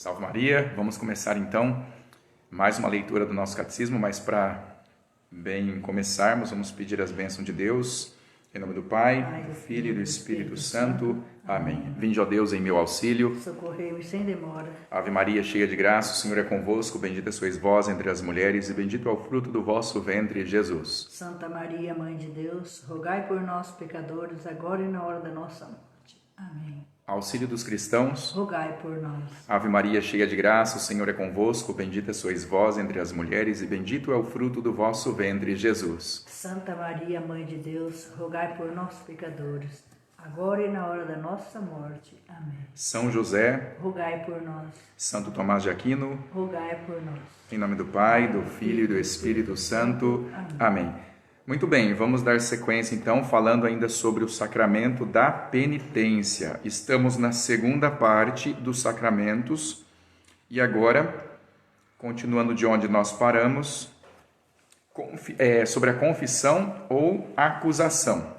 Salve Maria! Vamos começar então mais uma leitura do nosso catecismo, mas para bem começarmos, vamos pedir as bênçãos de Deus, em nome do Pai, do Filho e do Espírito Santo. Amém. Vinde, ó Deus, em meu auxílio. Socorrei-me sem demora. Ave Maria, cheia de graça, o Senhor é convosco, bendita sois vós entre as mulheres e bendito é o fruto do vosso ventre, Jesus. Santa Maria, Mãe de Deus, rogai por nós, pecadores, agora e na hora da nossa morte. Amém. Auxílio dos cristãos. Rogai por nós. Ave Maria, cheia de graça, o Senhor é convosco, bendita sois vós entre as mulheres e bendito é o fruto do vosso ventre, Jesus. Santa Maria, Mãe de Deus, rogai por nós, pecadores, agora e na hora da nossa morte. Amém. São José, rogai por nós. Santo Tomás de Aquino, rogai por nós. em nome do Pai, do Filho e do Espírito Santo. Amém. Muito bem, vamos dar sequência então, falando ainda sobre o sacramento da penitência. Estamos na segunda parte dos sacramentos e agora, continuando de onde nós paramos, sobre a confissão ou acusação.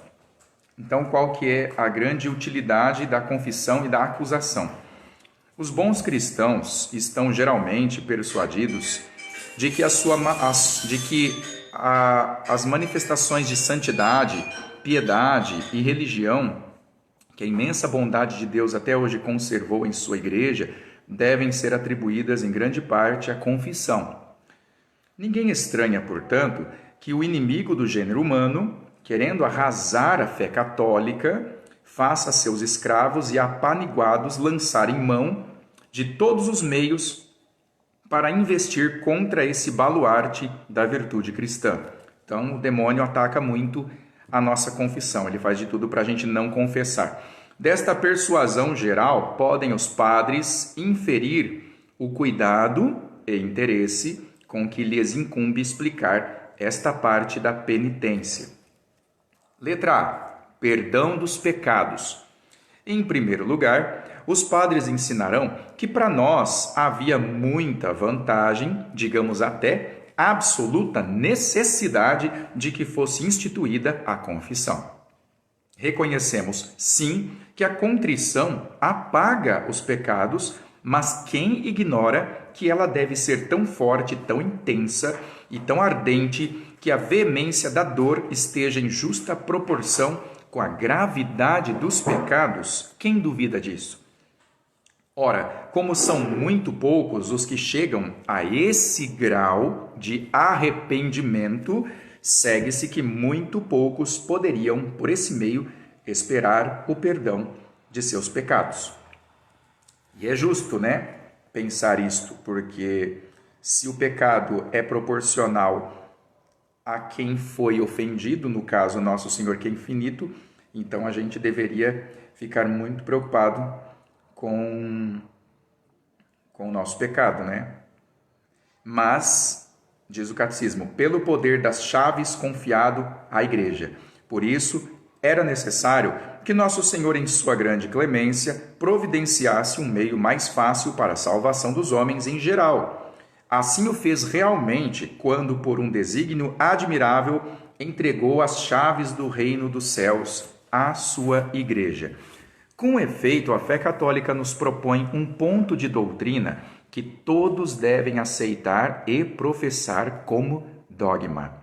Então, qual que é a grande utilidade da confissão e da acusação? Os bons cristãos estão geralmente persuadidos de que as manifestações de santidade, piedade e religião, que a imensa bondade de Deus até hoje conservou em sua igreja, devem ser atribuídas em grande parte à confissão. Ninguém estranha, portanto, que o inimigo do gênero humano, querendo arrasar a fé católica, faça seus escravos e apaniguados lançarem mão de todos os meios para investir contra esse baluarte da virtude cristã. Então, o demônio ataca muito a nossa confissão, ele faz de tudo para a gente não confessar. Desta persuasão geral, podem os padres inferir o cuidado e interesse com que lhes incumbe explicar esta parte da penitência. Letra A. Perdão dos pecados. Em primeiro lugar, os padres ensinarão que para nós havia muita vantagem, digamos até absoluta necessidade de que fosse instituída a confissão. Reconhecemos, sim, que a contrição apaga os pecados, mas quem ignora que ela deve ser tão forte, tão intensa e tão ardente que a veemência da dor esteja em justa proporção com a gravidade dos pecados? Quem duvida disso? Ora, como são muito poucos os que chegam a esse grau de arrependimento, segue-se que muito poucos poderiam, por esse meio, esperar o perdão de seus pecados. E é justo, né, pensar isto, porque se o pecado é proporcional a quem foi ofendido, no caso nosso Senhor que é infinito, então a gente deveria ficar muito preocupado com o nosso pecado, né? Mas, diz o catecismo, pelo poder das chaves confiado à igreja. Por isso, era necessário que nosso Senhor, em sua grande clemência, providenciasse um meio mais fácil para a salvação dos homens em geral. Assim o fez realmente quando, por um desígnio admirável, entregou as chaves do reino dos céus à sua igreja. Com efeito, a fé católica nos propõe um ponto de doutrina que todos devem aceitar e professar como dogma.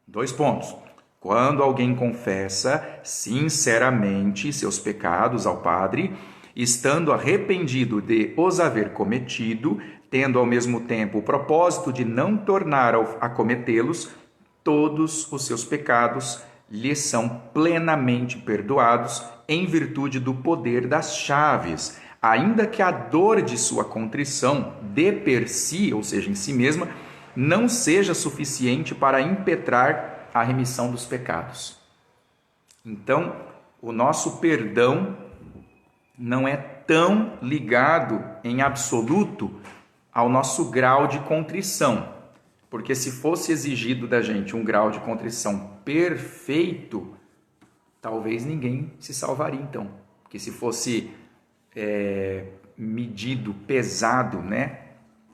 2 pontos. Quando alguém confessa sinceramente seus pecados ao padre, estando arrependido de os haver cometido, tendo ao mesmo tempo o propósito de não tornar a cometê-los, todos os seus pecados lhe são plenamente perdoados em virtude do poder das chaves, ainda que a dor de sua contrição, de per si, ou seja, em si mesma, não seja suficiente para impetrar a remissão dos pecados. Então, o nosso perdão não é tão ligado em absoluto ao nosso grau de contrição, porque se fosse exigido da gente um grau de contrição perfeito, talvez ninguém se salvaria então. Porque se fosse medido, pesado, né,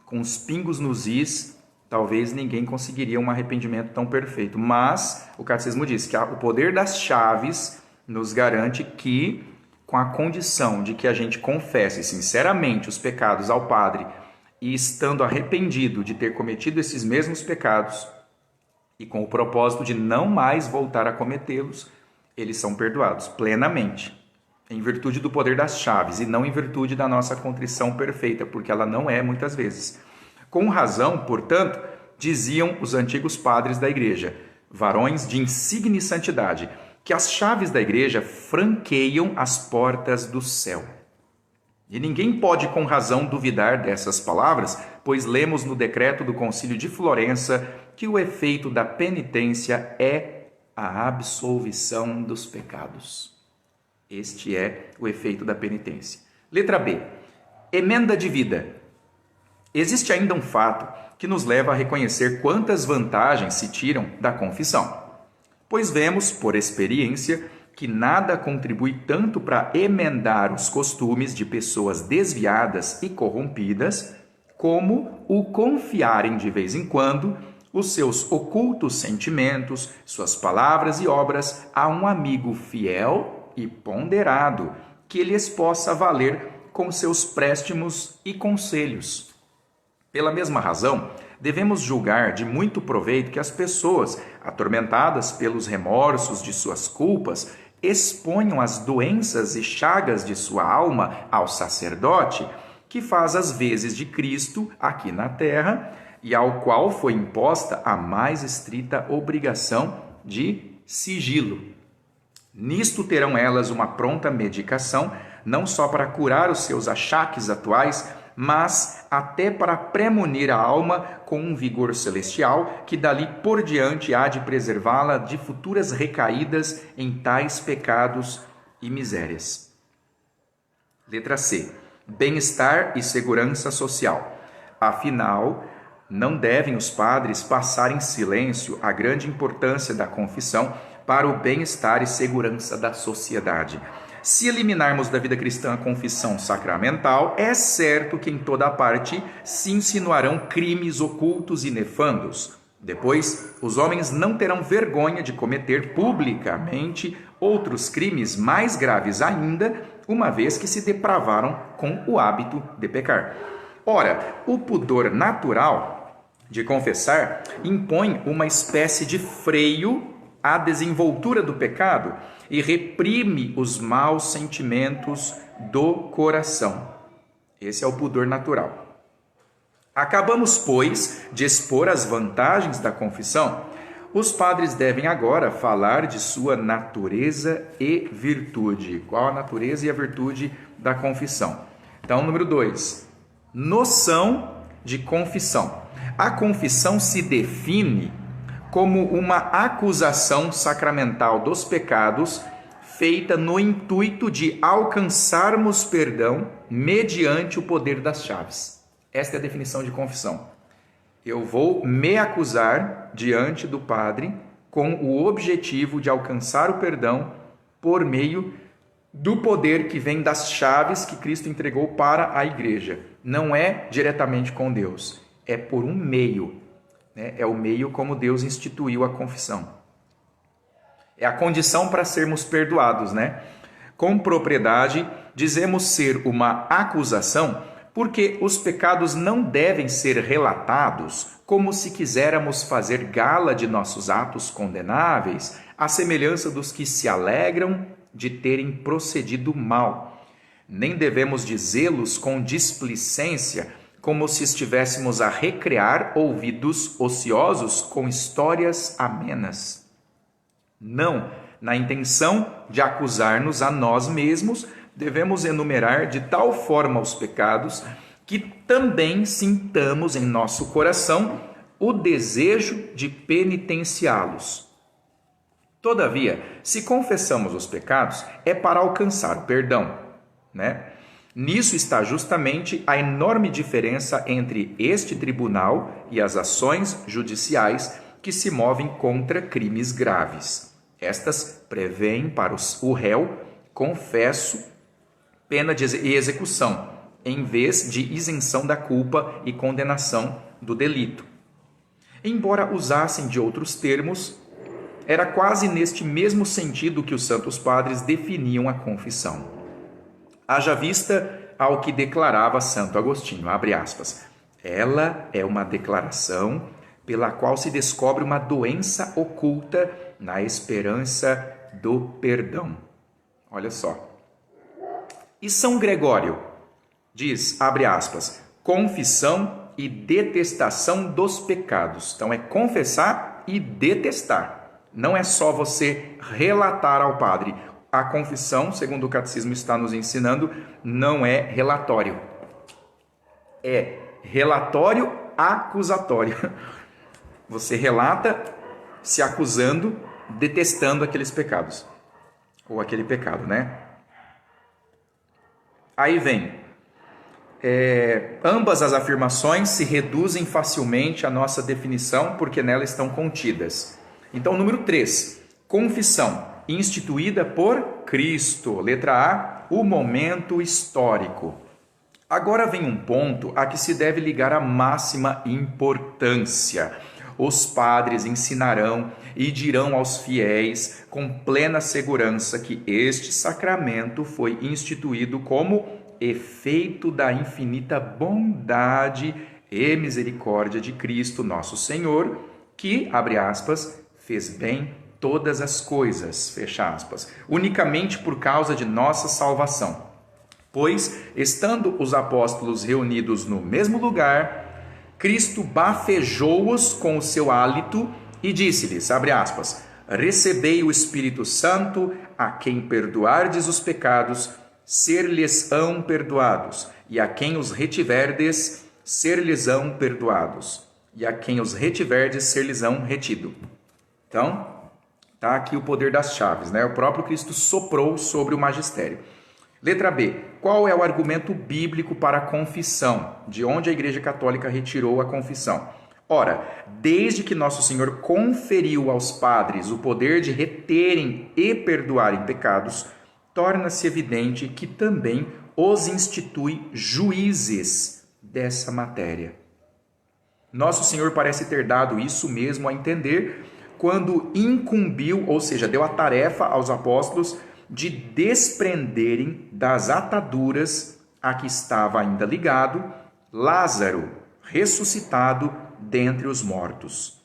com os pingos nos is, talvez ninguém conseguiria um arrependimento tão perfeito. Mas o catecismo diz que o poder das chaves nos garante que com a condição de que a gente confesse sinceramente os pecados ao Padre e estando arrependido de ter cometido esses mesmos pecados e com o propósito de não mais voltar a cometê-los, eles são perdoados plenamente, em virtude do poder das chaves e não em virtude da nossa contrição perfeita, porque ela não é muitas vezes. Com razão, portanto, diziam os antigos padres da igreja, varões de insigne santidade, que as chaves da igreja franqueiam as portas do céu. E ninguém pode com razão duvidar dessas palavras, pois lemos no decreto do Concílio de Florença que o efeito da penitência é a absolvição dos pecados. Este é o efeito da penitência. Letra B. Emenda de vida. Existe ainda um fato que nos leva a reconhecer quantas vantagens se tiram da confissão. Pois vemos, por experiência, que nada contribui tanto para emendar os costumes de pessoas desviadas e corrompidas, como o confiarem de vez em quando os seus ocultos sentimentos, suas palavras e obras a um amigo fiel e ponderado, que lhes possa valer com seus préstimos e conselhos. Pela mesma razão, devemos julgar de muito proveito que as pessoas, atormentadas pelos remorsos de suas culpas, exponham as doenças e chagas de sua alma ao sacerdote, que faz as vezes de Cristo aqui na terra e ao qual foi imposta a mais estrita obrigação de sigilo. Nisto terão elas uma pronta medicação, não só para curar os seus achaques atuais, mas até para premunir a alma com um vigor celestial que dali por diante há de preservá-la de futuras recaídas em tais pecados e misérias. Letra C. Bem-estar e segurança social. Afinal, não devem os padres passar em silêncio a grande importância da confissão para o bem-estar e segurança da sociedade. Se eliminarmos da vida cristã a confissão sacramental, é certo que em toda parte se insinuarão crimes ocultos e nefandos. Depois, os homens não terão vergonha de cometer publicamente outros crimes mais graves ainda, uma vez que se depravaram com o hábito de pecar. Ora, o pudor natural de confessar impõe uma espécie de freio à desenvoltura do pecado e reprime os maus sentimentos do coração. Esse é o pudor natural. Acabamos, pois, de expor as vantagens da confissão. Os padres devem agora falar de sua natureza e virtude. Qual a natureza e a virtude da confissão? Então, número 2. Noção de confissão. A confissão se define como uma acusação sacramental dos pecados feita no intuito de alcançarmos perdão mediante o poder das chaves. Esta é a definição de confissão. Eu vou me acusar diante do Padre com o objetivo de alcançar o perdão por meio do poder que vem das chaves que Cristo entregou para a igreja. Não é diretamente com Deus, é por um meio. É o meio como Deus instituiu a confissão. É a condição para sermos perdoados, né? Com propriedade, dizemos ser uma acusação porque os pecados não devem ser relatados como se quiséssemos fazer gala de nossos atos condenáveis, à semelhança dos que se alegram de terem procedido mal. Nem devemos dizê-los com displicência, como se estivéssemos a recrear ouvidos ociosos com histórias amenas. Não, na intenção de acusar-nos a nós mesmos, devemos enumerar de tal forma os pecados que também sintamos em nosso coração o desejo de penitenciá-los. Todavia, se confessamos os pecados, é para alcançar o perdão, né? Nisso está justamente a enorme diferença entre este tribunal e as ações judiciais que se movem contra crimes graves. Estas prevêem para o réu confesso, pena e execução, em vez de isenção da culpa e condenação do delito. Embora usassem de outros termos, era quase neste mesmo sentido que os santos padres definiam a confissão. Haja vista ao que declarava Santo Agostinho, abre aspas, ela é uma declaração pela qual se descobre uma doença oculta na esperança do perdão. Olha só. E São Gregório diz, abre aspas, confissão e detestação dos pecados. Então é confessar e detestar. Não é só você relatar ao padre. A confissão, segundo o catecismo está nos ensinando, não é relatório. É relatório acusatório. Você relata se acusando, detestando aqueles pecados. Ou aquele pecado, né? Aí vem. Ambas as afirmações se reduzem facilmente à nossa definição, porque nela estão contidas. Então, número 3. Confissão, instituída por Cristo. Letra A, o momento histórico. Agora vem um ponto a que se deve ligar a máxima importância. Os padres ensinarão e dirão aos fiéis com plena segurança que este sacramento foi instituído como efeito da infinita bondade e misericórdia de Cristo nosso Senhor, que, abre aspas, fez bem todas as coisas, fecha aspas, unicamente por causa de nossa salvação. Pois, estando os apóstolos reunidos no mesmo lugar, Cristo bafejou-os com o seu hálito e disse-lhes, abre aspas, recebei o Espírito Santo, a quem perdoardes os pecados, ser-lhes-ão perdoados, e a quem os retiverdes, ser-lhes-ão perdoados, e a quem os retiverdes, ser-lhes-ão retido. Então, está aqui o poder das chaves, né? O próprio Cristo soprou sobre o magistério. Letra B. Qual é o argumento bíblico para a confissão? De onde a Igreja Católica retirou a confissão? Ora, desde que Nosso Senhor conferiu aos padres o poder de reterem e perdoarem pecados, torna-se evidente que também os institui juízes dessa matéria. Nosso Senhor parece ter dado isso mesmo a entender quando incumbiu, ou seja, deu a tarefa aos apóstolos de desprenderem das ataduras a que estava ainda ligado Lázaro, ressuscitado dentre os mortos.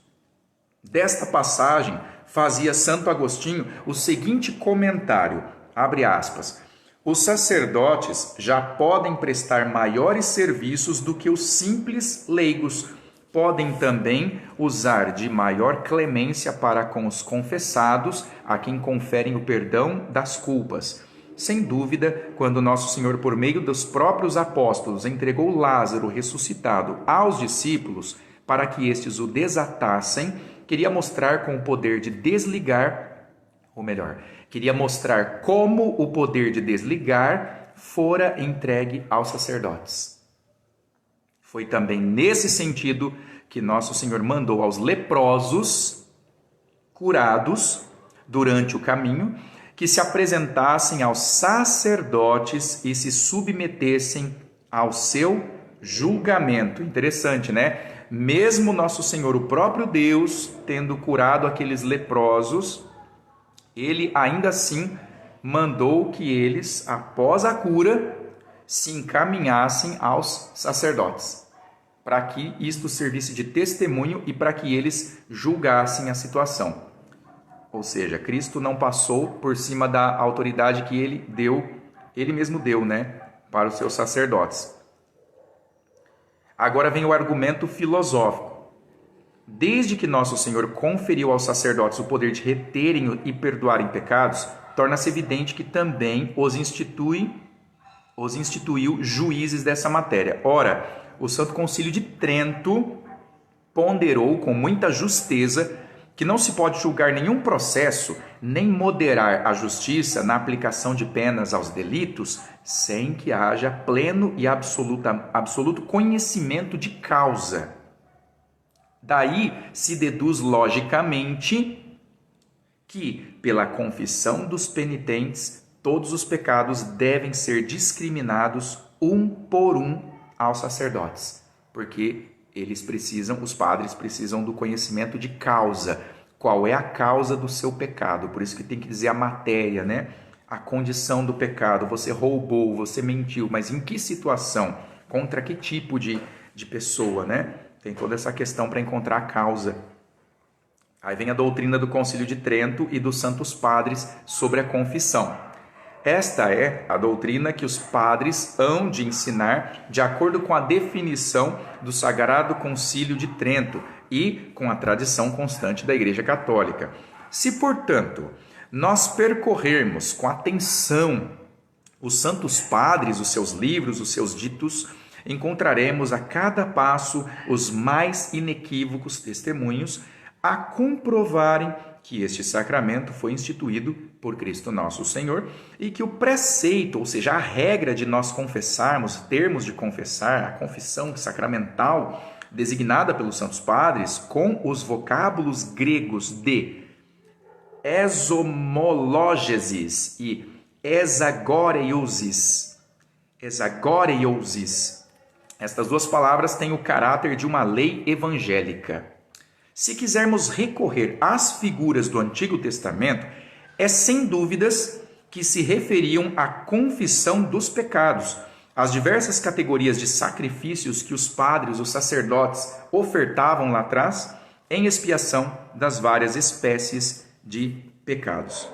Desta passagem fazia Santo Agostinho o seguinte comentário, abre aspas, os sacerdotes já podem prestar maiores serviços do que os simples leigos, podem também usar de maior clemência para com os confessados, a quem conferem o perdão das culpas. Sem dúvida, quando Nosso Senhor, por meio dos próprios apóstolos, entregou Lázaro ressuscitado aos discípulos, para que estes o desatassem, queria mostrar com o poder de desligar, ou melhor, queria mostrar como o poder de desligar fora entregue aos sacerdotes. Foi também nesse sentido que Nosso Senhor mandou aos leprosos curados durante o caminho que se apresentassem aos sacerdotes e se submetessem ao seu julgamento. Interessante, né? Mesmo Nosso Senhor, o próprio Deus, tendo curado aqueles leprosos, ele ainda assim mandou que eles, após a cura, se encaminhassem aos sacerdotes, para que isto servisse de testemunho e para que eles julgassem a situação. Ou seja, Cristo não passou por cima da autoridade que ele mesmo deu, né, para os seus sacerdotes. Agora vem o argumento filosófico. Desde que Nosso Senhor conferiu aos sacerdotes o poder de reterem e perdoarem pecados, torna-se evidente que também os instituiu juízes dessa matéria. Ora, o Santo Concílio de Trento ponderou com muita justeza que não se pode julgar nenhum processo, nem moderar a justiça na aplicação de penas aos delitos, sem que haja pleno e absoluto conhecimento de causa. Daí se deduz logicamente que, pela confissão dos penitentes, todos os pecados devem ser discriminados um por um aos sacerdotes, porque os padres precisam do conhecimento de causa. Qual é a causa do seu pecado? Por isso que tem que dizer a matéria, né? a condição do pecado. Você roubou, você mentiu, mas em que situação? Contra que tipo de pessoa, né? Tem toda essa questão para encontrar a causa. Aí vem a doutrina do Concílio de Trento e dos Santos Padres sobre a confissão. Esta é a doutrina que os padres hão de ensinar de acordo com a definição do Sagrado Concílio de Trento e com a tradição constante da Igreja Católica. Se, portanto, nós percorrermos com atenção os Santos Padres, os seus livros, os seus ditos, encontraremos a cada passo os mais inequívocos testemunhos a comprovarem que este sacramento foi instituído por Cristo nosso Senhor e que o preceito, ou seja, a regra de nós confessarmos, termos de confessar, a confissão sacramental designada pelos Santos Padres com os vocábulos gregos de exomológesis e exagoreiousis. Estas duas palavras têm o caráter de uma lei evangélica. Se quisermos recorrer às figuras do Antigo Testamento, é sem dúvidas que se referiam à confissão dos pecados, às diversas categorias de sacrifícios que os padres, os sacerdotes, ofertavam lá atrás, em expiação das várias espécies de pecados.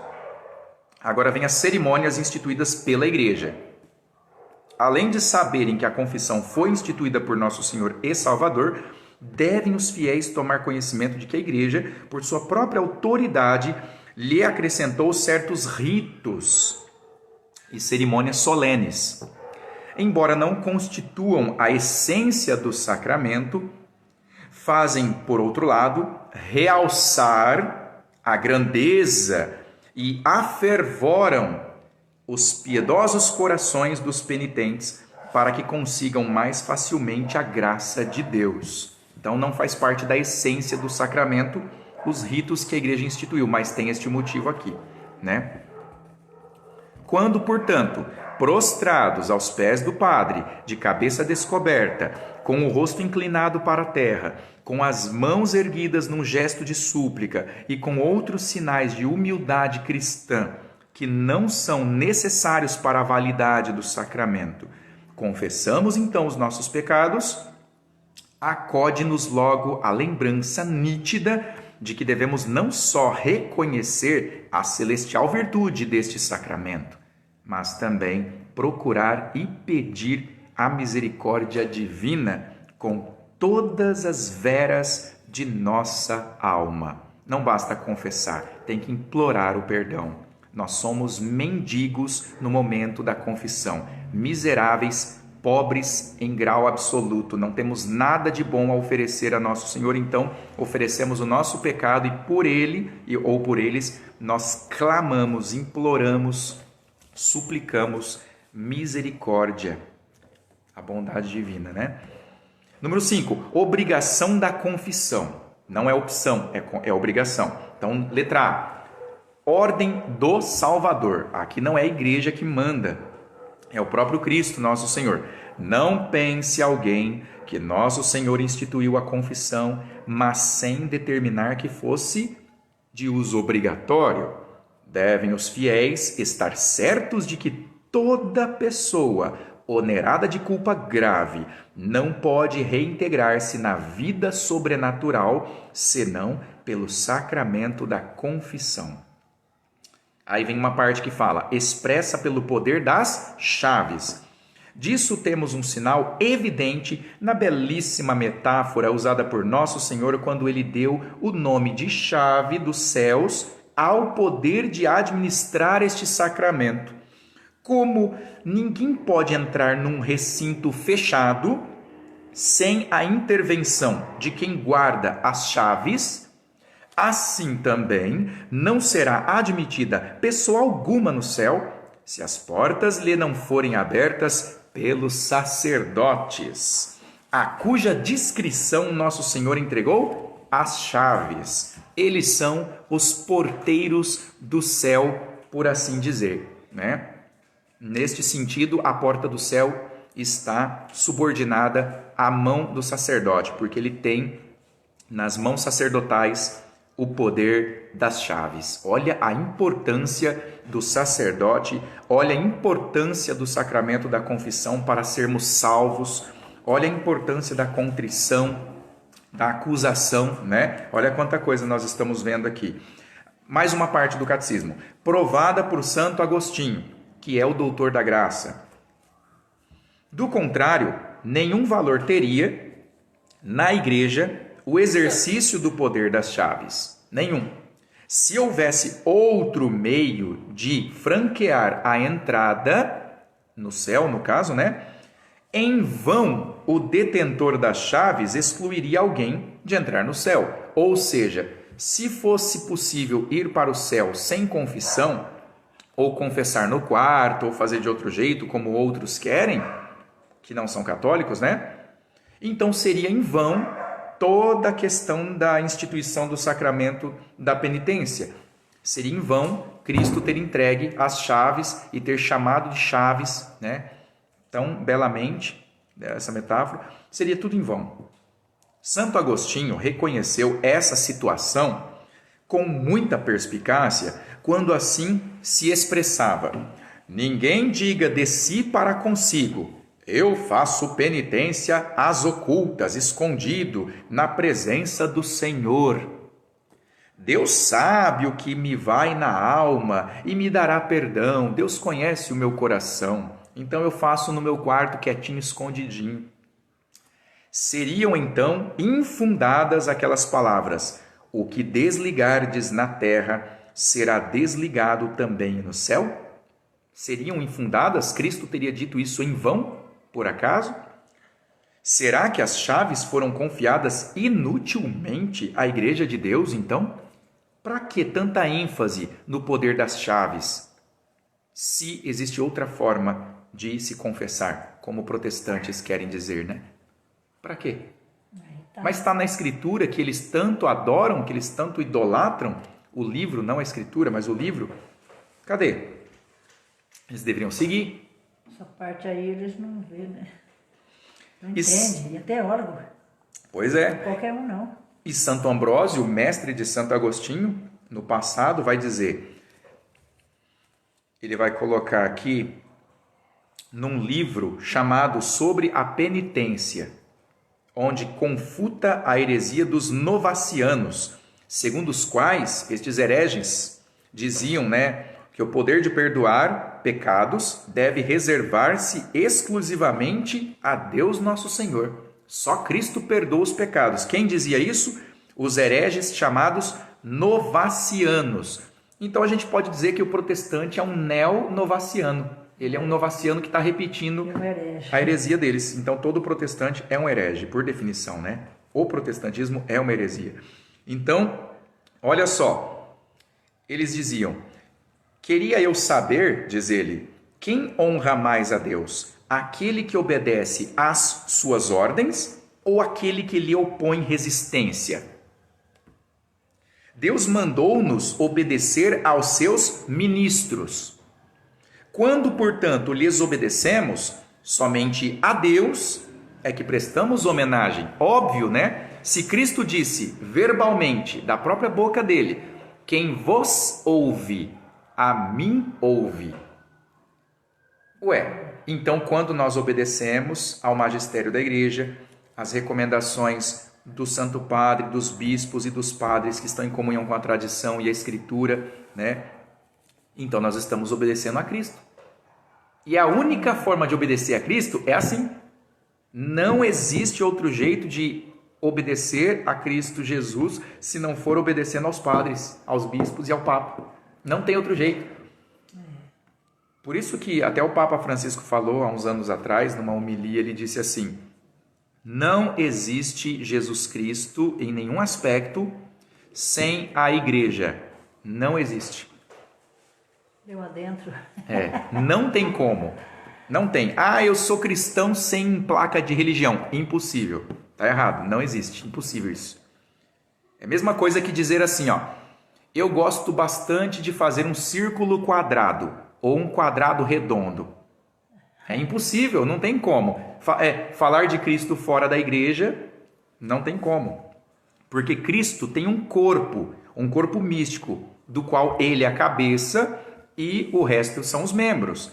Agora vem as cerimônias instituídas pela Igreja. Além de saberem que a confissão foi instituída por Nosso Senhor e Salvador, devem os fiéis tomar conhecimento de que a Igreja, por sua própria autoridade, lhe acrescentou certos ritos e cerimônias solenes. Embora não constituam a essência do sacramento, fazem, por outro lado, realçar a grandeza e afervoram os piedosos corações dos penitentes para que consigam mais facilmente a graça de Deus. Então não faz parte da essência do sacramento os ritos que a Igreja instituiu, mas tem este motivo aqui, né? Quando, portanto, prostrados aos pés do padre, de cabeça descoberta, com o rosto inclinado para a terra, com as mãos erguidas num gesto de súplica e com outros sinais de humildade cristã, que não são necessários para a validade do sacramento, confessamos então os nossos pecados, acode-nos logo a lembrança nítida de que devemos não só reconhecer a celestial virtude deste sacramento, mas também procurar e pedir a misericórdia divina com todas as veras de nossa alma. Não basta confessar, tem que implorar o perdão. Nós somos mendigos no momento da confissão, miseráveis, pobres em grau absoluto, não temos nada de bom a oferecer a Nosso Senhor, então oferecemos o nosso pecado e por ele ou por eles nós clamamos, imploramos, suplicamos misericórdia, a bondade divina, né? Número 5, obrigação da confissão. Não é opção, é obrigação. Então, letra A, ordem do Salvador. Aqui não é a igreja que manda, é o próprio Cristo, nosso Senhor. Não pense alguém que nosso Senhor instituiu a confissão, mas sem determinar que fosse de uso obrigatório. Devem os fiéis estar certos de que toda pessoa onerada de culpa grave não pode reintegrar-se na vida sobrenatural, senão pelo sacramento da confissão. Aí vem uma parte que fala, expressa pelo poder das chaves. Disso temos um sinal evidente na belíssima metáfora usada por Nosso Senhor quando ele deu o nome de chave dos céus ao poder de administrar este sacramento. Como ninguém pode entrar num recinto fechado sem a intervenção de quem guarda as chaves, assim também não será admitida pessoa alguma no céu se as portas lhe não forem abertas pelos sacerdotes, a cuja discrição Nosso Senhor entregou as chaves. Eles são os porteiros do céu, por assim dizer, né? Neste sentido, a porta do céu está subordinada à mão do sacerdote, porque ele tem nas mãos sacerdotais o poder das chaves. Olha a importância do sacerdote, olha a importância do sacramento da confissão para sermos salvos, olha a importância da contrição, da acusação, né? Olha quanta coisa nós estamos vendo aqui. Mais uma parte do catecismo, provada por Santo Agostinho, que é o doutor da graça. Do contrário, nenhum valor teria na igreja o exercício do poder das chaves. Nenhum. Se houvesse outro meio de franquear a entrada, no céu no caso, né? Em vão o detentor das chaves excluiria alguém de entrar no céu. Ou seja, se fosse possível ir para o céu sem confissão, ou confessar no quarto, ou fazer de outro jeito, como outros querem, que não são católicos, né? Então seria em vão toda a questão da instituição do sacramento da penitência. Seria em vão Cristo ter entregue as chaves e ter chamado de chaves, né? Tão belamente, essa metáfora, seria tudo em vão. Santo Agostinho reconheceu essa situação com muita perspicácia quando assim se expressava: ninguém diga de si para consigo, eu faço penitência às ocultas, escondido, na presença do Senhor. Deus sabe o que me vai na alma e me dará perdão. Deus conhece o meu coração. Então eu faço no meu quarto quietinho, escondidinho. Seriam então infundadas aquelas palavras: o que desligardes na terra será desligado também no céu? Seriam infundadas? Cristo teria dito isso em vão? Por acaso? Será que as chaves foram confiadas inutilmente à Igreja de Deus, então? Para que tanta ênfase no poder das chaves? Se existe outra forma de se confessar, como protestantes querem dizer, né? Para quê? Mas está na Escritura que eles tanto adoram, que eles tanto idolatram o livro, não a Escritura, mas o livro. Cadê? Eles deveriam seguir. Essa parte aí eles não vê, né? Não entende, e é teólogo. Pois é. Não é qualquer um, não. E Santo Ambrósio, o mestre de Santo Agostinho, no passado, vai dizer, ele vai colocar aqui num livro chamado Sobre a Penitência, onde confuta a heresia dos novacianos, segundo os quais estes hereges diziam, né, que o poder de perdoar pecados deve reservar-se exclusivamente a Deus nosso Senhor. Só Cristo perdoa os pecados. Quem dizia isso? Os hereges chamados novacianos. Então a gente pode dizer que o protestante é um neo-novaciano. Ele é um novaciano que está repetindo a heresia deles. Então todo protestante é um herege, por definição, né? O protestantismo é uma heresia. Então, olha só, eles diziam: queria eu saber, diz ele, quem honra mais a Deus? Aquele que obedece às suas ordens ou aquele que lhe opõe resistência? Deus mandou-nos obedecer aos seus ministros. Quando, portanto, lhes obedecemos, somente a Deus é que prestamos homenagem. Óbvio, né? Se Cristo disse verbalmente, da própria boca dele, quem vos ouve, a mim ouve. Ué, então quando nós obedecemos ao magistério da igreja, às recomendações do Santo Padre, dos bispos e dos padres que estão em comunhão com a tradição e a Escritura, né? Então nós estamos obedecendo a Cristo. E a única forma de obedecer a Cristo é assim. Não existe outro jeito de obedecer a Cristo Jesus se não for obedecendo aos padres, aos bispos e ao Papa. Não tem outro jeito. Por isso que até o Papa Francisco falou há uns anos atrás, numa homilia, ele disse assim: não existe Jesus Cristo em nenhum aspecto sem a igreja. Não existe. Deu adentro. Não tem como. Não tem. Ah, eu sou cristão sem placa de religião. Impossível. Tá errado. Não existe. Impossível isso. É a mesma coisa que dizer assim, ó: eu gosto bastante de fazer um círculo quadrado ou um quadrado redondo. É impossível, não tem como. Falar de Cristo fora da igreja, não tem como. Porque Cristo tem um corpo. um corpo místico, do qual ele é a cabeça e o resto são os membros.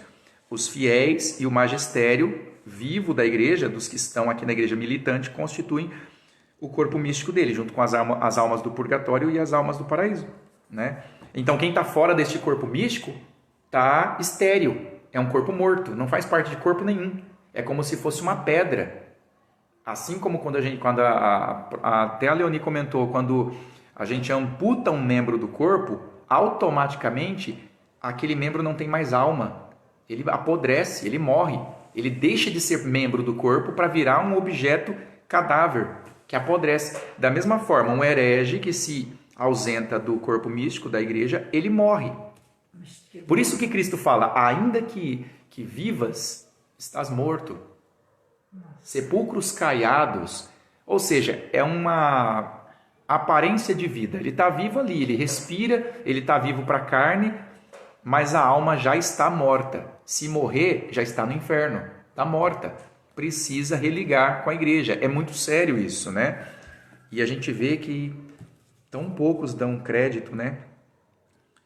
Os fiéis e o magistério vivo da igreja, dos que estão aqui na igreja militante, constituem o corpo místico dele, junto com as almas do purgatório e as almas do paraíso, né? Então, quem está fora deste corpo místico está estéril, é um corpo morto, não faz parte de corpo nenhum. É como se fosse uma pedra. Assim como até a Leonie comentou, quando a gente amputa um membro do corpo, automaticamente aquele membro não tem mais alma. Ele apodrece, ele morre. Ele deixa de ser membro do corpo para virar um objeto cadáver, que apodrece. Da mesma forma, um herege que se ausenta do corpo místico da igreja, ele morre. Por isso que Cristo fala, ainda que vivas, estás morto. Sepulcros caiados, ou seja, é uma aparência de vida. Ele está vivo ali, ele respira, ele está vivo para a carne, mas a alma já está morta. Se morrer, já está no inferno, está morta. Precisa religar com a igreja. É muito sério isso, né? E a gente vê que tão poucos dão crédito, né?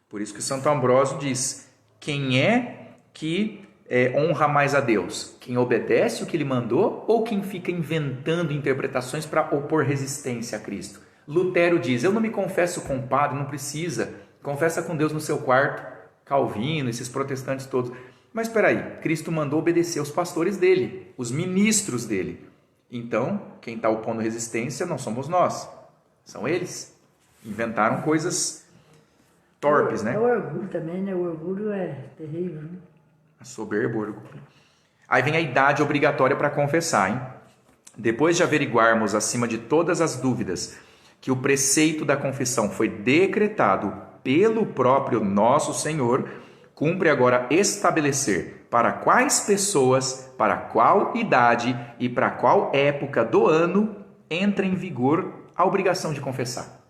Por isso que Santo Ambrósio diz, quem é que honra mais a Deus? Quem obedece o que ele mandou ou quem fica inventando interpretações para opor resistência a Cristo? Lutero diz, eu não me confesso com o padre, não precisa. Confessa com Deus no seu quarto. Calvino, esses protestantes todos. Mas espera aí, Cristo mandou obedecer os pastores dele, os ministros dele. Então, quem está opondo resistência não somos nós, são eles. Inventaram coisas torpes, né? É o orgulho também, né? O orgulho é terrível, né? A soberba, o orgulho. Aí vem a idade obrigatória para confessar, hein? Depois de averiguarmos acima de todas as dúvidas que o preceito da confissão foi decretado pelo próprio nosso Senhor, cumpre agora estabelecer para quais pessoas, para qual idade e para qual época do ano entra em vigor a obrigação de confessar.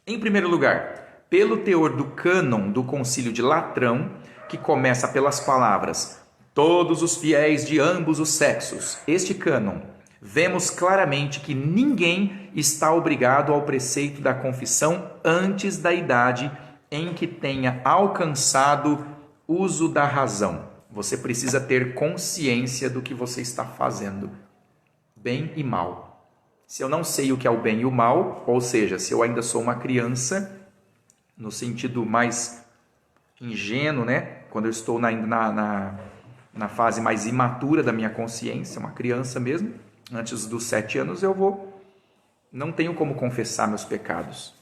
Em primeiro lugar, pelo teor do cânon do Concílio de Latrão, que começa pelas palavras todos os fiéis de ambos os sexos. Este cânon, vemos claramente que ninguém está obrigado ao preceito da confissão antes da idade em que tenha alcançado uso da razão. Você precisa ter consciência do que você está fazendo, bem e mal. Se eu não sei o que é o bem e o mal, ou seja, se eu ainda sou uma criança, no sentido mais ingênuo, né? Quando eu estou na fase mais imatura da minha consciência, uma criança mesmo, antes dos 7 anos não tenho como confessar meus pecados.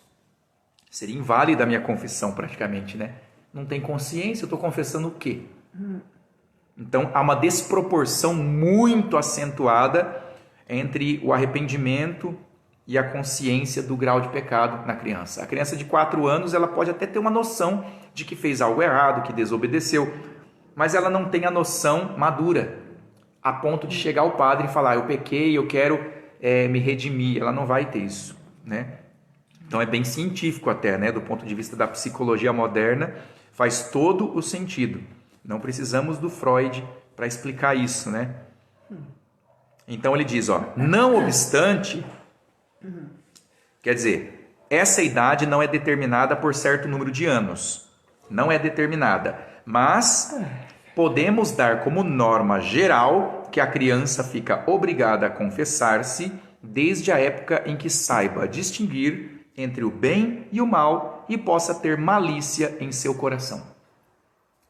Seria inválida a minha confissão praticamente, né? Não tem consciência, eu estou confessando o quê? Então, há uma desproporção muito acentuada entre o arrependimento e a consciência do grau de pecado na criança. A criança de 4 anos, ela pode até ter uma noção de que fez algo errado, que desobedeceu, mas ela não tem a noção madura, a ponto de chegar ao padre e falar, eu pequei, eu quero me redimir. Ela não vai ter isso, né? Então é bem científico até, né? Do ponto de vista da psicologia moderna, faz todo o sentido. Não precisamos do Freud para explicar isso, né? Então ele diz, não obstante, quer dizer, essa idade não é determinada por certo número de anos, não é determinada, mas podemos dar como norma geral que a criança fica obrigada a confessar-se desde a época em que saiba distinguir entre o bem e o mal e possa ter malícia em seu coração.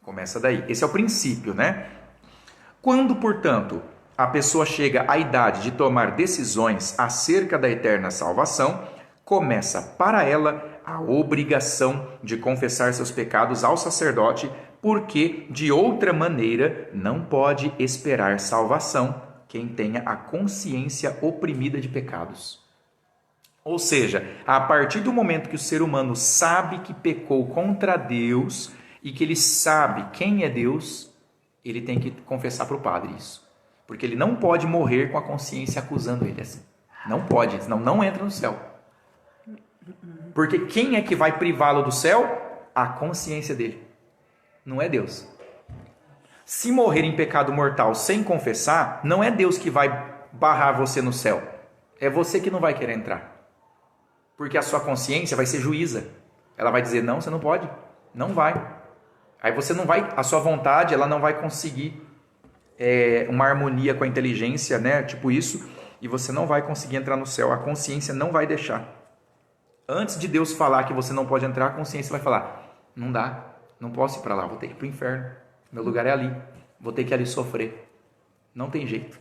Começa daí. Esse é o princípio, né? Quando, portanto, a pessoa chega à idade de tomar decisões acerca da eterna salvação, começa para ela a obrigação de confessar seus pecados ao sacerdote, porque de outra maneira não pode esperar salvação quem tenha a consciência oprimida de pecados. Ou seja, a partir do momento que o ser humano sabe que pecou contra Deus e que ele sabe quem é Deus, ele tem que confessar para o padre isso. Porque ele não pode morrer com a consciência acusando ele assim. Não pode, senão não entra no céu. Porque quem é que vai privá-lo do céu? A consciência dele. Não é Deus. Se morrer em pecado mortal sem confessar, não é Deus que vai barrar você no céu. É você que não vai querer entrar. Porque a sua consciência vai ser juíza. Ela vai dizer, não, você não pode, não vai. Aí você não vai, a sua vontade, ela não vai conseguir uma harmonia com a inteligência, né? Tipo isso, e você não vai conseguir entrar no céu. A consciência não vai deixar. Antes de Deus falar que você não pode entrar, a consciência vai falar, não dá, não posso ir para lá, vou ter que ir para o inferno. Meu lugar é ali, vou ter que ir ali sofrer. Não tem jeito.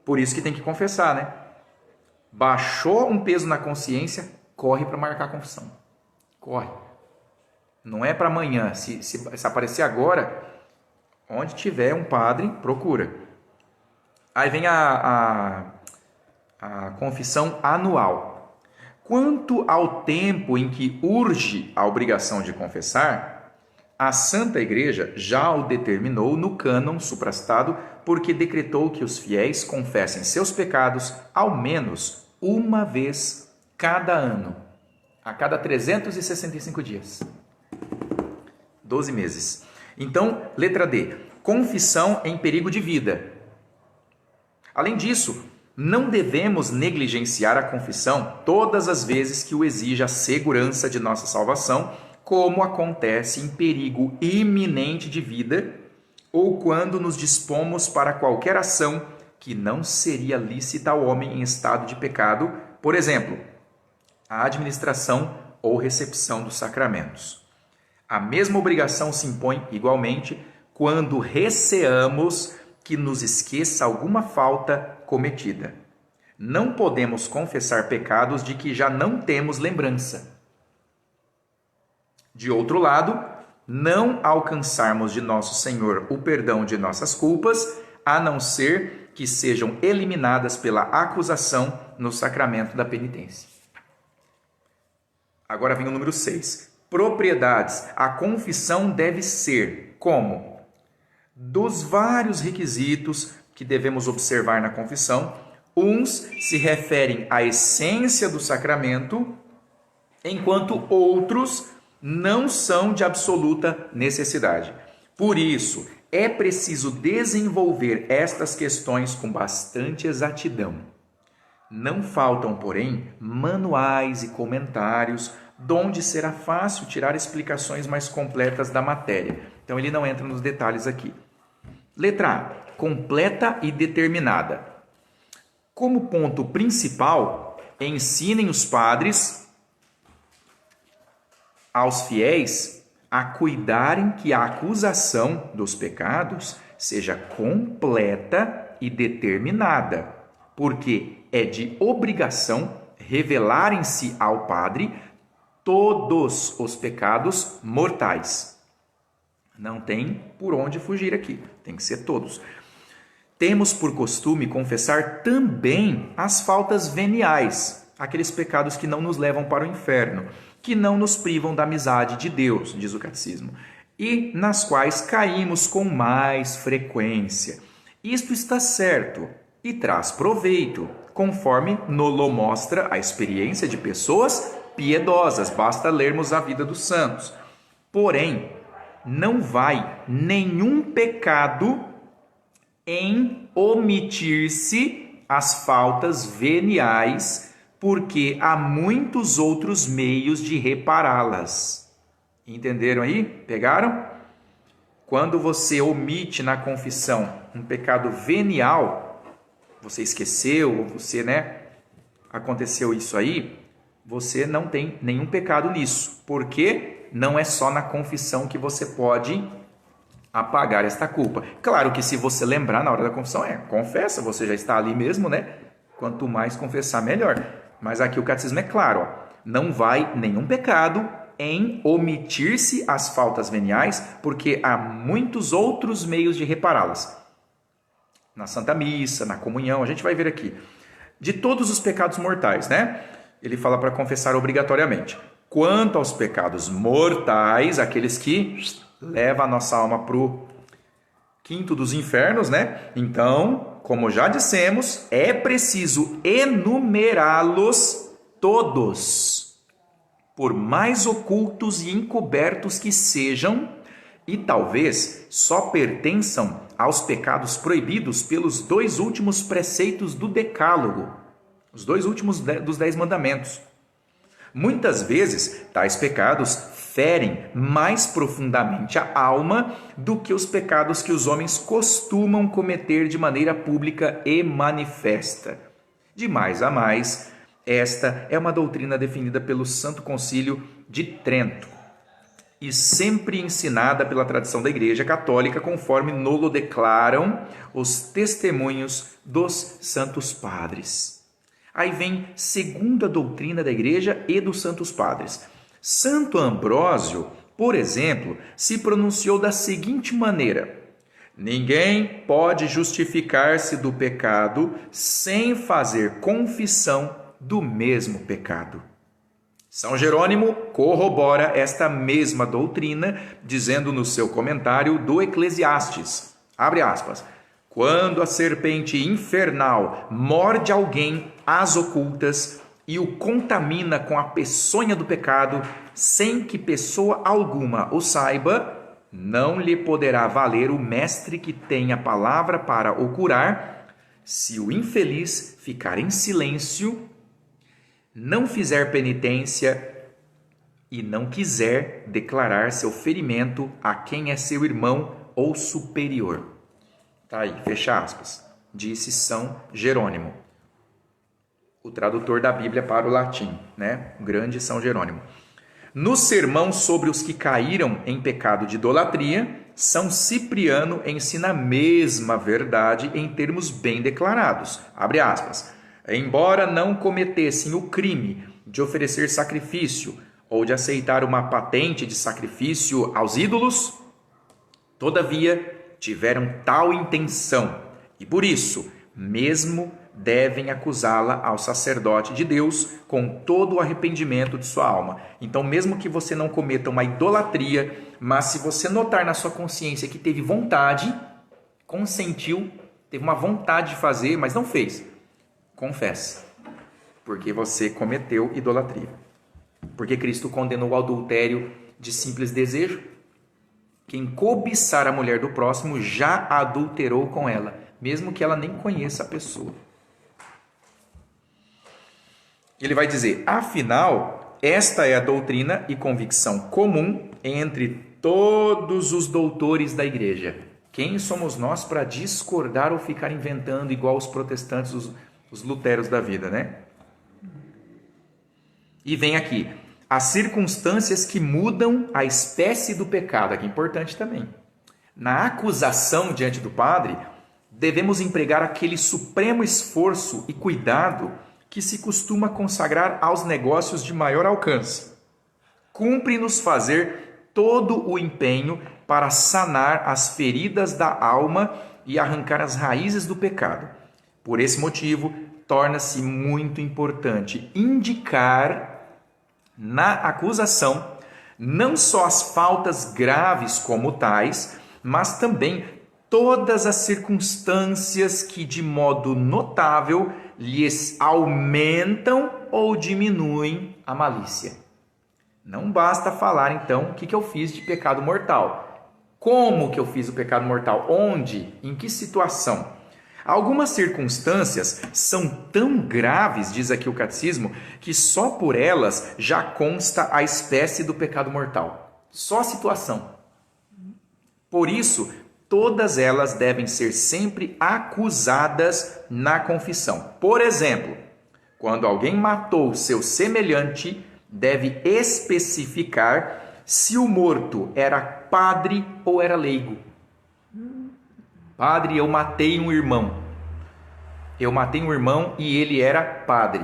Por isso que tem que confessar, né? Baixou um peso na consciência, corre para marcar a confissão. Corre. Não é para amanhã. Se aparecer agora, onde tiver um padre, procura. Aí vem a confissão anual. Quanto ao tempo em que urge a obrigação de confessar, a Santa Igreja já o determinou no cânon suprastado, porque decretou que os fiéis confessem seus pecados ao menos uma vez cada ano, a cada 365 dias. 12 meses. Então, letra D, confissão em perigo de vida. Além disso, não devemos negligenciar a confissão todas as vezes que o exija a segurança de nossa salvação, como acontece em perigo iminente de vida ou quando nos dispomos para qualquer ação que não seria lícita ao homem em estado de pecado, por exemplo, a administração ou recepção dos sacramentos. A mesma obrigação se impõe igualmente quando receamos que nos esqueça alguma falta cometida. Não podemos confessar pecados de que já não temos lembrança. De outro lado, não alcançarmos de nosso Senhor o perdão de nossas culpas, a não ser que sejam eliminadas pela acusação no sacramento da penitência. Agora vem o número 6. Propriedades. A confissão deve ser como? Dos vários requisitos que devemos observar na confissão, uns se referem à essência do sacramento, enquanto outros não são de absoluta necessidade. Por isso, é preciso desenvolver estas questões com bastante exatidão. Não faltam, porém, manuais e comentários, donde será fácil tirar explicações mais completas da matéria. Então, ele não entra nos detalhes aqui. Letra A, completa e determinada. Como ponto principal, ensinem os padres aos fiéis a cuidarem que a acusação dos pecados seja completa e determinada, porque é de obrigação revelarem-se ao padre todos os pecados mortais. Não tem por onde fugir aqui, tem que ser todos. Temos por costume confessar também as faltas veniais, aqueles pecados que não nos levam para o inferno, que não nos privam da amizade de Deus, diz o catecismo, e nas quais caímos com mais frequência. Isto está certo e traz proveito, conforme nos mostra a experiência de pessoas piedosas, basta lermos a vida dos santos. Porém, não vai nenhum pecado em omitir-se as faltas veniais, porque há muitos outros meios de repará-las. Entenderam aí? Pegaram? Quando você omite na confissão um pecado venial, você esqueceu, você, aconteceu isso aí, você não tem nenhum pecado nisso, porque não é só na confissão que você pode apagar esta culpa. Claro que se você lembrar na hora da confissão, confessa, você já está ali mesmo, Quanto mais confessar, melhor. Mas aqui o catecismo é claro, não vai nenhum pecado em omitir-se as faltas veniais, porque há muitos outros meios de repará-las. Na Santa Missa, na comunhão, a gente vai ver aqui. De todos os pecados mortais, Ele fala para confessar obrigatoriamente. Quanto aos pecados mortais, aqueles que levam a nossa alma para o quinto dos infernos, Então, como já dissemos, é preciso enumerá-los todos, por mais ocultos e encobertos que sejam, e talvez só pertençam aos pecados proibidos pelos 2 últimos preceitos do Decálogo. os 2 últimos dos 10 mandamentos. Muitas vezes, tais pecados ferem mais profundamente a alma do que os pecados que os homens costumam cometer de maneira pública e manifesta. De mais a mais, esta é uma doutrina definida pelo Santo Concílio de Trento e sempre ensinada pela tradição da Igreja Católica, conforme nolo declaram os testemunhos dos santos padres. Aí vem segunda doutrina da Igreja e dos santos padres. Santo Ambrósio, por exemplo, se pronunciou da seguinte maneira: ninguém pode justificar-se do pecado sem fazer confissão do mesmo pecado. São Jerônimo corrobora esta mesma doutrina, dizendo no seu comentário do Eclesiastes, abre aspas, quando a serpente infernal morde alguém às ocultas e o contamina com a peçonha do pecado, sem que pessoa alguma o saiba, não lhe poderá valer o mestre que tem a palavra para o curar, se o infeliz ficar em silêncio, não fizer penitência e não quiser declarar seu ferimento a quem é seu irmão ou superior. Tá aí, fecha aspas. Disse São Jerônimo, o tradutor da Bíblia para o latim, né? O grande São Jerônimo. No sermão sobre os que caíram em pecado de idolatria, São Cipriano ensina a mesma verdade em termos bem declarados. Abre aspas. Embora não cometessem o crime de oferecer sacrifício ou de aceitar uma patente de sacrifício aos ídolos, todavia tiveram tal intenção e por isso mesmo devem acusá-la ao sacerdote de Deus com todo o arrependimento de sua alma. Então, mesmo que você não cometa uma idolatria, mas se você notar na sua consciência que teve vontade, consentiu, teve uma vontade de fazer, mas não fez, confesse, porque você cometeu idolatria. Porque Cristo condenou o adultério de simples desejo. Quem cobiçar a mulher do próximo já adulterou com ela, mesmo que ela nem conheça a pessoa. Ele vai dizer, afinal, esta é a doutrina e convicção comum entre todos os doutores da igreja. Quem somos nós para discordar ou ficar inventando igual os protestantes, os luteros da vida, né? E vem aqui, as circunstâncias que mudam a espécie do pecado, aqui é importante também. Na acusação diante do padre, devemos empregar aquele supremo esforço e cuidado que se costuma consagrar aos negócios de maior alcance. Cumpre-nos fazer todo o empenho para sanar as feridas da alma e arrancar as raízes do pecado. Por esse motivo, torna-se muito importante indicar na acusação não só as faltas graves como tais, mas também todas as circunstâncias que de modo notável lhes aumentam ou diminuem a malícia. Não basta falar então o que eu fiz de pecado mortal. Como que eu fiz o pecado mortal? Onde? Em que situação? Algumas circunstâncias são tão graves, diz aqui o catecismo, que só por elas já consta a espécie do pecado mortal. Só a situação. Por isso, todas elas devem ser sempre acusadas na confissão. Por exemplo, quando alguém matou seu semelhante, deve especificar se o morto era padre ou era leigo. Padre, eu matei um irmão. Eu matei um irmão e ele era padre.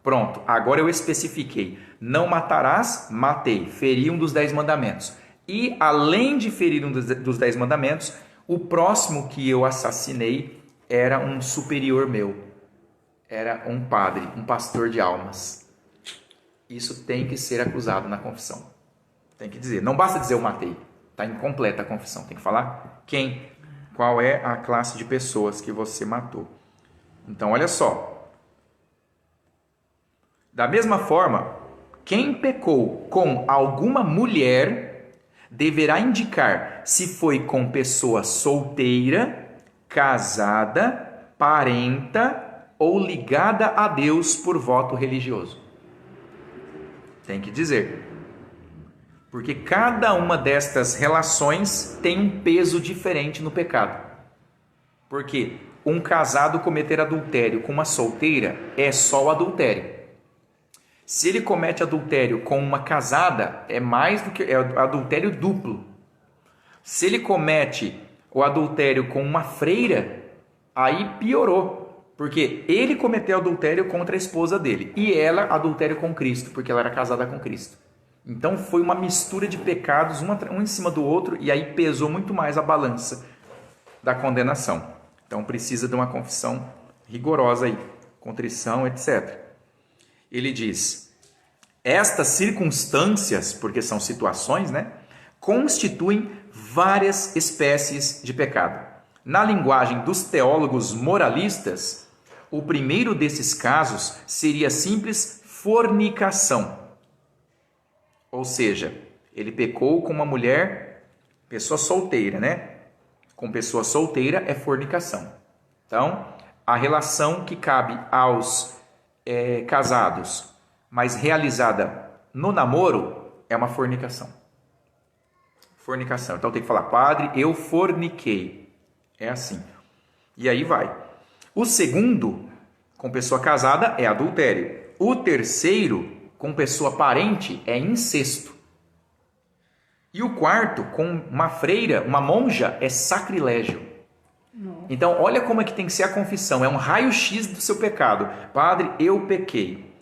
Pronto, agora eu especifiquei. Não matarás, matei. Feri um dos 10 mandamentos. E além de ferir um dos 10 mandamentos, o próximo que eu assassinei era um superior meu. Era um padre, um pastor de almas. Isso tem que ser acusado na confissão. Tem que dizer. Não basta dizer eu matei. Está incompleta a confissão. Tem que falar quem. Qual é a classe de pessoas que você matou? Então, olha só. Da mesma forma, quem pecou com alguma mulher deverá indicar se foi com pessoa solteira, casada, parenta ou ligada a Deus por voto religioso. Tem que dizer. Porque cada uma destas relações tem um peso diferente no pecado. Porque um casado cometer adultério com uma solteira é só o adultério. Se ele comete adultério com uma casada, é mais do que adultério duplo. Se ele comete o adultério com uma freira, aí piorou. Porque ele cometeu adultério contra a esposa dele e ela adultério com Cristo, porque ela era casada com Cristo. Então foi uma mistura de pecados, um em cima do outro, e aí pesou muito mais a balança da condenação. Então precisa de uma confissão rigorosa aí, contrição, etc. Ele diz: estas circunstâncias, porque são situações, né, constituem várias espécies de pecado. Na linguagem dos teólogos moralistas, o primeiro desses casos seria simples fornicação. Ou seja, ele pecou com uma mulher, pessoa solteira, né? Com pessoa solteira é fornicação. Então, a relação que cabe aos casados, mas realizada no namoro, é uma fornicação. Fornicação. Então tem que falar: padre, eu forniquei. É assim. E aí vai. O segundo, com pessoa casada, é adultério. O terceiro, com pessoa parente, é incesto. E o quarto, com uma freira, uma monja, é sacrilégio. Não. Então, olha como é que tem que ser a confissão. É um raio-x do seu pecado. Padre, eu pequei.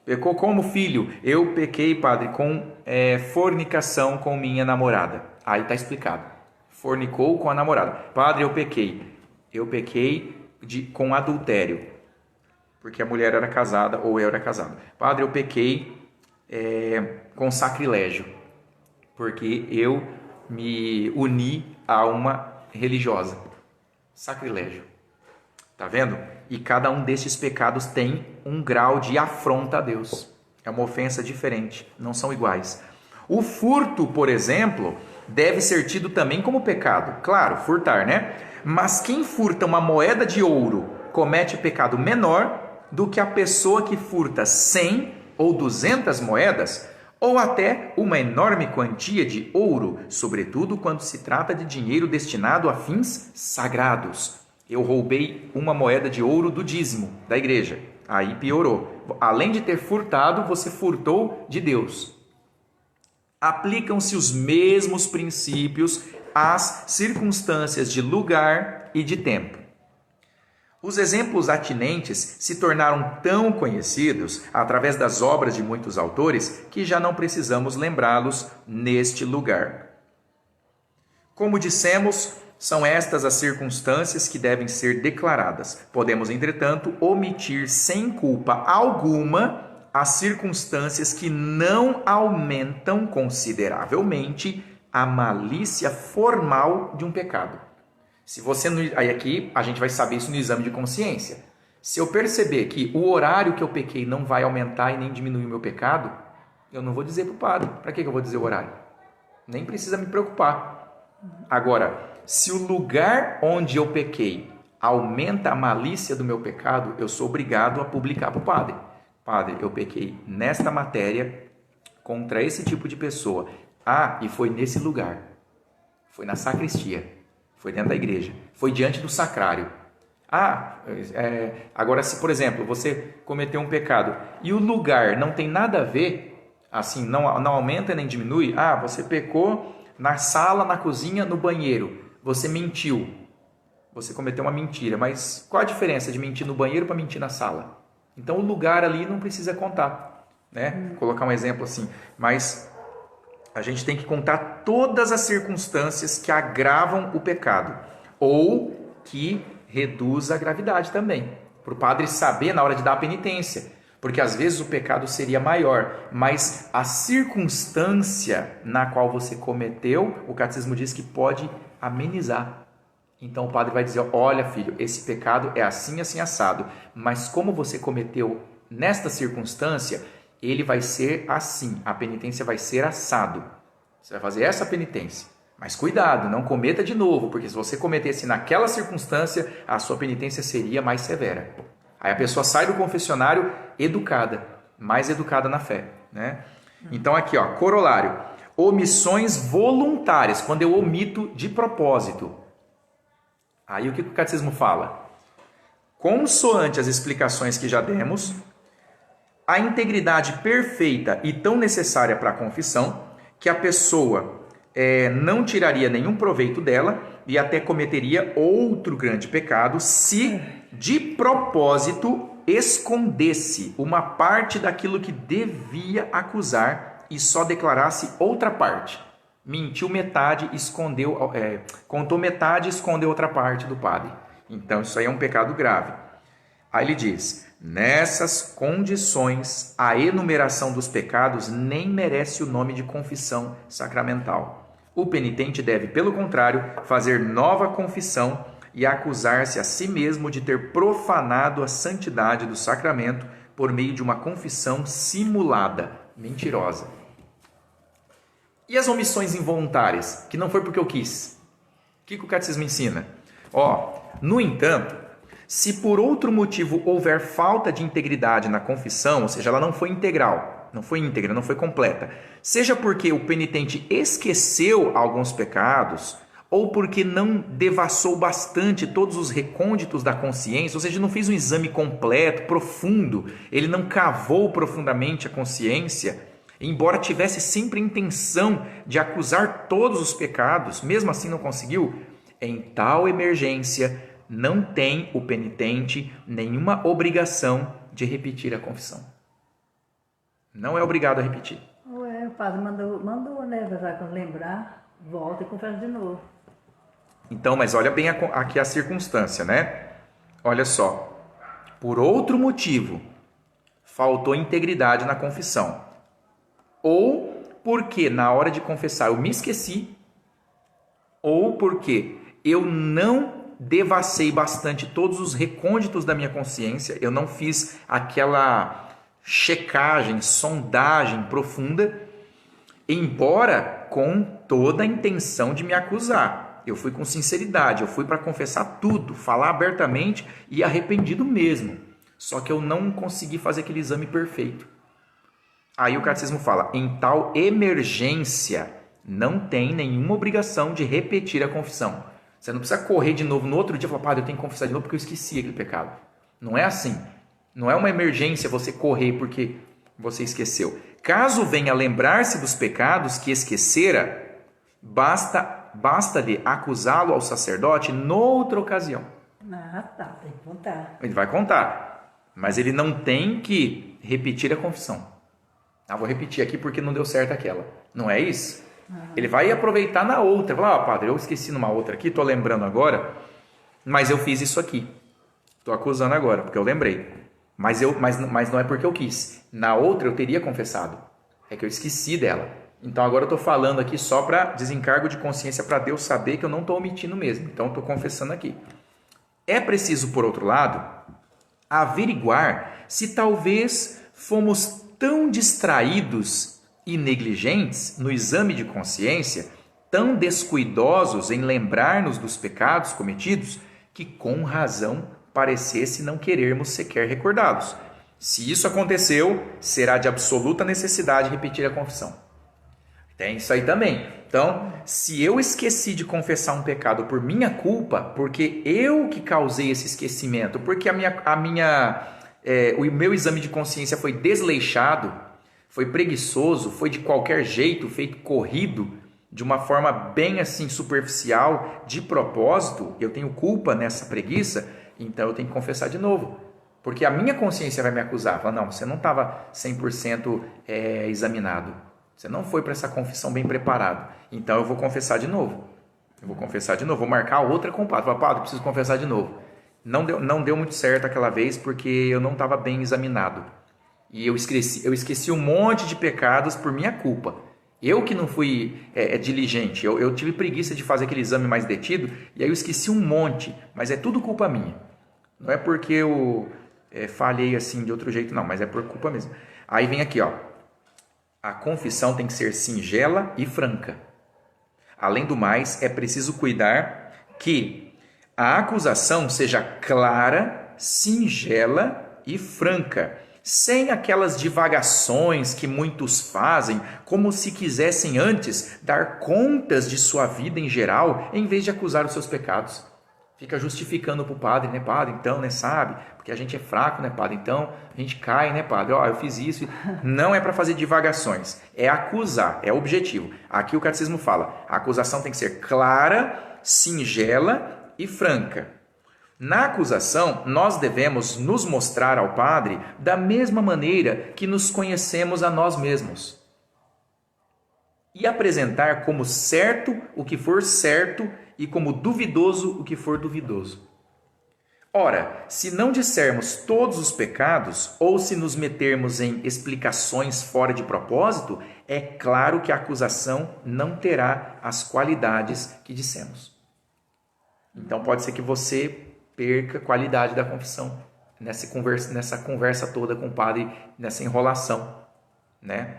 Pecou como filho? Eu pequei, padre, com fornicação com minha namorada. Aí está explicado. Fornicou com a namorada. Padre, eu pequei. Eu pequei com adultério. Porque a mulher era casada ou eu era casado. Padre, eu pequei com sacrilégio. Porque eu me uni a uma religiosa. Sacrilégio. Tá vendo? E cada um destes pecados tem um grau de afronta a Deus. É uma ofensa diferente, não são iguais. O furto, por exemplo, deve ser tido também como pecado. Claro, furtar, né? Mas quem furta uma moeda de ouro comete pecado menor do que a pessoa que furta 100 ou 200 moedas, ou até uma enorme quantia de ouro, sobretudo quando se trata de dinheiro destinado a fins sagrados. Eu roubei uma moeda de ouro do dízimo da igreja. Aí piorou. Além de ter furtado, você furtou de Deus. Aplicam-se os mesmos princípios às circunstâncias de lugar e de tempo. Os exemplos atinentes se tornaram tão conhecidos através das obras de muitos autores que já não precisamos lembrá-los neste lugar. Como dissemos, são estas as circunstâncias que devem ser declaradas. Podemos, entretanto, omitir sem culpa alguma as circunstâncias que não aumentam consideravelmente a malícia formal de um pecado. Se você aí aqui a gente vai saber isso no exame de consciência. Se eu perceber que o horário que eu pequei não vai aumentar e nem diminuir o meu pecado, eu não vou dizer para o padre. Para que eu vou dizer o horário? Nem precisa me preocupar. Agora, se o lugar onde eu pequei aumenta a malícia do meu pecado, eu sou obrigado a publicar para o padre. Padre, eu pequei nesta matéria contra esse tipo de pessoa. Ah, e foi nesse lugar. Foi na sacristia. Foi dentro da igreja. Foi diante do sacrário. Agora, se, por exemplo, você cometeu um pecado e o lugar não tem nada a ver, assim, não aumenta nem diminui. Você pecou na sala, na cozinha, no banheiro. Você mentiu. Você cometeu uma mentira. Mas qual a diferença de mentir no banheiro para mentir na sala? Então, o lugar ali não precisa contar, né? Colocar um exemplo assim. Mas a gente tem que contar todas as circunstâncias que agravam o pecado ou que reduz a gravidade também, para o padre saber na hora de dar a penitência, porque às vezes o pecado seria maior, mas a circunstância na qual você cometeu, o catecismo diz que pode amenizar. Então o padre vai dizer: olha, filho, esse pecado é assim, assim, assado, mas como você cometeu nesta circunstância, ele vai ser assim, a penitência vai ser assado. Você vai fazer essa penitência. Mas cuidado, não cometa de novo, porque se você cometesse naquela circunstância, a sua penitência seria mais severa. Aí a pessoa sai do confessionário educada, mais educada na fé, né? Então aqui, ó, corolário. Omissões voluntárias, quando eu omito de propósito. Aí o que o catecismo fala? Consoante as explicações que já demos, a integridade perfeita e tão necessária para a confissão, que a pessoa não tiraria nenhum proveito dela e até cometeria outro grande pecado se de propósito escondesse uma parte daquilo que devia acusar e só declarasse outra parte. Mentiu metade, contou metade e escondeu outra parte do padre. Então isso aí é um pecado grave. Aí ele diz: nessas condições, a enumeração dos pecados nem merece o nome de confissão sacramental. O penitente deve, pelo contrário, fazer nova confissão e acusar-se a si mesmo de ter profanado a santidade do sacramento por meio de uma confissão simulada, mentirosa. E as omissões involuntárias, que não foi porque eu quis? O que o catecismo ensina? No entanto, se por outro motivo houver falta de integridade na confissão, ou seja, ela não foi integral, não foi íntegra, não foi completa, seja porque o penitente esqueceu alguns pecados, ou porque não devassou bastante todos os recônditos da consciência, ou seja, não fez um exame completo, profundo, ele não cavou profundamente a consciência, embora tivesse sempre a intenção de acusar todos os pecados, mesmo assim não conseguiu, em tal emergência não tem o penitente nenhuma obrigação de repetir a confissão. Não é obrigado a repetir. O padre mandou, né? Quando lembrar, volta e confessa de novo. Então, mas olha bem aqui a circunstância, né? Olha só. Por outro motivo, faltou integridade na confissão. Ou porque na hora de confessar eu me esqueci, ou porque eu não devassei bastante todos os recônditos da minha consciência, eu não fiz aquela checagem, sondagem profunda, embora com toda a intenção de me acusar. Eu fui com sinceridade, eu fui para confessar tudo, falar abertamente e arrependido mesmo. Só que eu não consegui fazer aquele exame perfeito. Aí o catecismo fala: em tal emergência não tem nenhuma obrigação de repetir a confissão. Você não precisa correr de novo no outro dia e falar: padre, eu tenho que confessar de novo porque eu esqueci aquele pecado. Não é assim. Não é uma emergência você correr porque você esqueceu. Caso venha lembrar-se dos pecados que esquecera, basta-lhe acusá-lo ao sacerdote noutra ocasião. Tem que contar. Ele vai contar, mas ele não tem que repetir a confissão. Vou repetir aqui porque não deu certo aquela. Não é isso? Ele vai aproveitar na outra. Falar: padre, eu esqueci numa outra aqui, estou lembrando agora, mas eu fiz isso aqui. Estou acusando agora, porque eu lembrei. Mas não é porque eu quis. Na outra eu teria confessado. É que eu esqueci dela. Então agora eu estou falando aqui só para desencargo de consciência, para Deus saber que eu não estou omitindo mesmo. Então eu estou confessando aqui. É preciso, por outro lado, averiguar se talvez fomos tão distraídos e negligentes no exame de consciência, tão descuidosos em lembrar-nos dos pecados cometidos, que com razão parecesse não querermos sequer recordá-los. Se isso aconteceu, será de absoluta necessidade repetir a confissão. Tem isso aí também. Então, se eu esqueci de confessar um pecado por minha culpa, porque eu que causei esse esquecimento, porque o meu exame de consciência foi desleixado, foi preguiçoso, foi de qualquer jeito, feito corrido, de uma forma bem assim superficial, de propósito, eu tenho culpa nessa preguiça, então eu tenho que confessar de novo. Porque a minha consciência vai me acusar. Fala: não, você não estava 100% examinado. Você não foi para essa confissão bem preparado. Então eu vou confessar de novo. Vou marcar outra com o padre. Fala: padre, preciso confessar de novo. Não deu muito certo aquela vez porque eu não estava bem examinado. E eu esqueci um monte de pecados por minha culpa. Eu que não fui diligente. Eu tive preguiça de fazer aquele exame mais detido. E aí eu esqueci um monte. Mas é tudo culpa minha. Não é porque eu falhei assim de outro jeito, não. Mas é por culpa mesmo. Aí vem aqui, ó. A confissão tem que ser singela e franca. Além do mais, é preciso cuidar que a acusação seja clara, singela e franca, sem aquelas divagações que muitos fazem, como se quisessem antes dar contas de sua vida em geral, em vez de acusar os seus pecados. Fica justificando para o padre, né, padre? Então, né, sabe? Porque a gente é fraco, né, padre? Então, a gente cai, né, padre? Ó, eu fiz isso. Não é para fazer divagações, é acusar, é o objetivo. Aqui o catecismo fala, a acusação tem que ser clara, singela e franca. Na acusação, nós devemos nos mostrar ao padre da mesma maneira que nos conhecemos a nós mesmos. E apresentar como certo o que for certo e como duvidoso o que for duvidoso. Ora, se não dissermos todos os pecados, ou se nos metermos em explicações fora de propósito, é claro que a acusação não terá as qualidades que dissemos. Então pode ser que você perca a qualidade da confissão nessa conversa toda com o padre, nessa enrolação, né?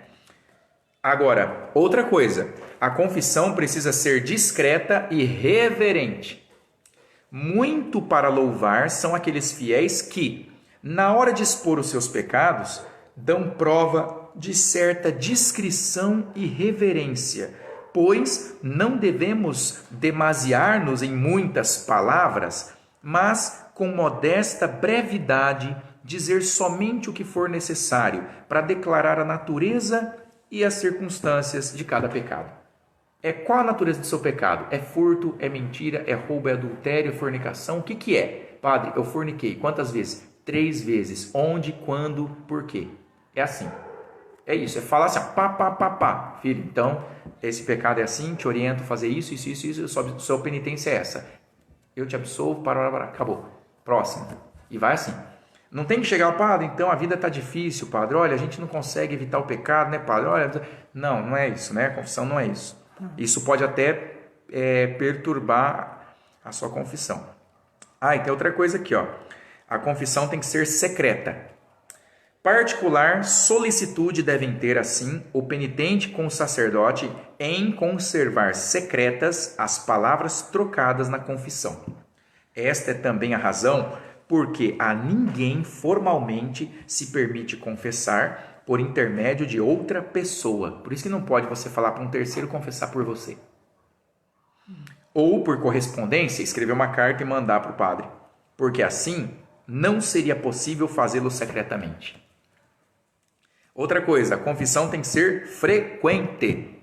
Agora, outra coisa, a confissão precisa ser discreta e reverente. Muito para louvar são aqueles fiéis que, na hora de expor os seus pecados, dão prova de certa discrição e reverência, pois não devemos demasiar-nos em muitas palavras, mas com modesta brevidade dizer somente o que for necessário para declarar a natureza e as circunstâncias de cada pecado. Qual a natureza do seu pecado? É furto, é mentira, é roubo, é adultério, é fornicação? O que é? Padre, eu forniquei. Quantas vezes? 3 vezes. Onde, quando, por quê? É assim. É isso. É falar assim, pá. Filho, então, esse pecado é assim, te oriento a fazer isso, sua penitência é essa. Eu te absolvo, acabou. Próximo. E vai assim. Não tem que chegar ao padre, então a vida está difícil, padre. Olha, a gente não consegue evitar o pecado, né, padre? Olha, não é isso, né? A confissão não é isso. Isso pode até perturbar a sua confissão. E tem outra coisa aqui, ó. A confissão tem que ser secreta. Particular solicitude devem ter, assim, o penitente com o sacerdote em conservar secretas as palavras trocadas na confissão. Esta é também a razão porque a ninguém formalmente se permite confessar por intermédio de outra pessoa. Por isso que não pode você falar para um terceiro confessar por você. Ou por correspondência, escrever uma carta e mandar para o padre. Porque assim não seria possível fazê-lo secretamente. Outra coisa, a confissão tem que ser frequente.